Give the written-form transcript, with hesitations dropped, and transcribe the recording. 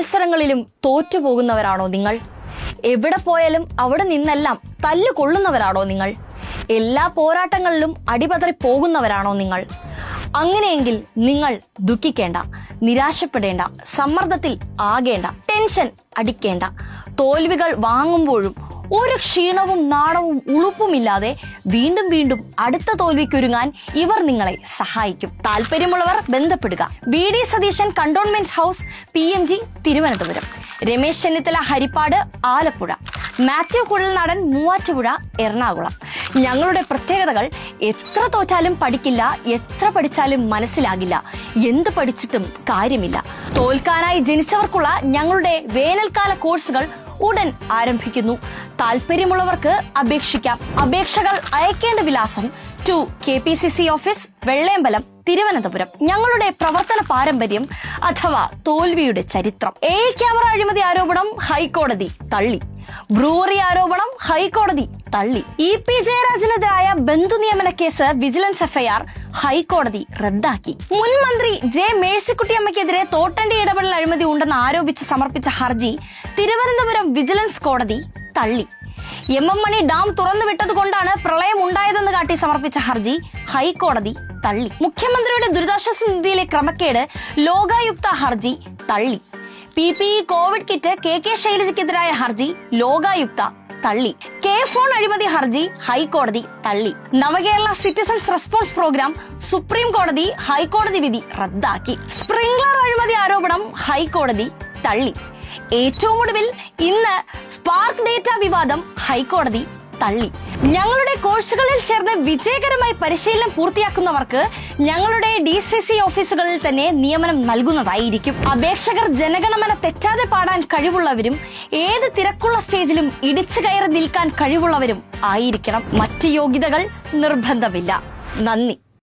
മത്സരങ്ങളിലും തോറ്റുപോകുന്നവരാണോ നിങ്ങൾ? എവിടെ പോയാലും അവിടെ നിന്നെല്ലാം തല്ലു കൊള്ളുന്നവരാണോ നിങ്ങൾ? എല്ലാ പോരാട്ടങ്ങളിലും അടിപതറി പോകുന്നവരാണോ നിങ്ങൾ? അങ്ങനെയെങ്കിൽ നിങ്ങൾ ദുഃഖിക്കേണ്ട, നിരാശപ്പെടേണ്ട, സമ്മർദ്ദത്തിൽ ആകേണ്ട, ടെൻഷൻ അടിക്കേണ്ട. തോൽവികൾ വാങ്ങുമ്പോഴും ഒരു ക്ഷീണവും നാണവും ഉളുപ്പുമില്ലാതെ വീണ്ടും വീണ്ടും അടുത്ത തോൽവിക്കൊരുങ്ങാൻ ഇവർ നിങ്ങളെ സഹായിക്കും. താല്പര്യമുള്ളവർ ബന്ധപ്പെടുക. BD Satheesan, cantonment house, PMG, Thiruvananthapuram. Ramesh Chennithala, Haripad, Alappuzha. Mathew Kuzhalnadan, Muvattupuzha, Ernakulam. ഞങ്ങളുടെ പ്രത്യേകതകൾ: എത്ര തോറ്റാലും പഠിക്കില്ല, എത്ര പഠിച്ചാലും മനസ്സിലാകില്ല, എന്ത് പഠിച്ചിട്ടും കാര്യമില്ല. തോൽക്കാനായി ജനിച്ചവർക്കുള്ള ഞങ്ങളുടെ വേനൽക്കാല കോഴ്സുകൾ ഉടൻ ആരംഭിക്കുന്നു. താല്പര്യമുള്ളവർക്ക് അപേക്ഷിക്കാം. അപേക്ഷകൾ അയക്കേണ്ട വിലാസം: to KPCC office, Vellayambalam, Thiruvananthapuram. ഞങ്ങളുടെ പ്രവർത്തന പാരമ്പര്യം അഥവാ തോൽവിയുടെ ചരിത്രം. ക്യാമറ അഴിമതി ആരോപണം ഹൈക്കോടതി തള്ളി. ബ്രൂവറി ആരോപണം ഹൈക്കോടതി തള്ളി. EP ജയരാജനെതിരായ ബന്ധു നിയമന കേസ് വിജിലൻസ് FIR ഹൈക്കോടതി റദ്ദാക്കി. മുൻ മന്ത്രി J മേഴ്സിക്കുട്ടിയമ്മയ്ക്കെതിരെ തോട്ടണ്ടി ഇടപെടൽ അഴിമതി ഉണ്ടെന്ന് ആരോപിച്ച് സമർപ്പിച്ച ഹർജി തിരുവനന്തപുരം വിജിലൻസ് കോടതി തള്ളി. MM മണി ഡാം തുറന്നുവിട്ടതുകൊണ്ടാണ് പ്രളയം ഉണ്ടായതെന്ന് കാട്ടി സമർപ്പിച്ച ഹർജി ഹൈക്കോടതി തള്ളി. മുഖ്യമന്ത്രിയുടെ ദുരിതാശ്വാസ നിധിയിലെ ക്രമക്കേട് ലോകായുക്ത ഹർജി തള്ളി. PPE കോവിഡ് കിറ്റ് KK ശൈലജയ്ക്കെതിരായ ഹർജി ലോകായുക്ത തള്ളി. ഫോൺ അഴിമതി ഹർജി ഹൈക്കോടതി തള്ളി. നവകേരള സിറ്റിസൺസ് റെസ്പോൺസ് പ്രോഗ്രാം സുപ്രീം കോടതി ഹൈക്കോടതി വിധി റദ്ദാക്കി. സ്പ്രിംഗ്ലർ അഴിമതി ആരോപണം ഹൈക്കോടതി തള്ളി. ഏറ്റവും ഒടുവിൽ ഇന്ന് സ്പാർക്ക് ഡേറ്റ വിവാദം ഹൈക്കോടതി തള്ളി. ഞങ്ങളുടെ കോഴ്സുകളിൽ ചേർന്ന് വിജയകരമായി പരിശീലനം പൂർത്തിയാക്കുന്നവർക്ക് ഞങ്ങളുടെ DCC ഓഫീസുകളിൽ തന്നെ നിയമനം നൽകുന്നതായിരിക്കും. അപേക്ഷകർ ജനഗണമന തെറ്റാതെ പാടാൻ കഴിവുള്ളവരും ഏത് തിരക്കുള്ള സ്റ്റേജിലും ഇടിച്ചു കയറി നിൽക്കാൻ കഴിവുള്ളവരും ആയിരിക്കണം. മറ്റ് യോഗ്യതകൾ നിർബന്ധമില്ല. നന്ദി.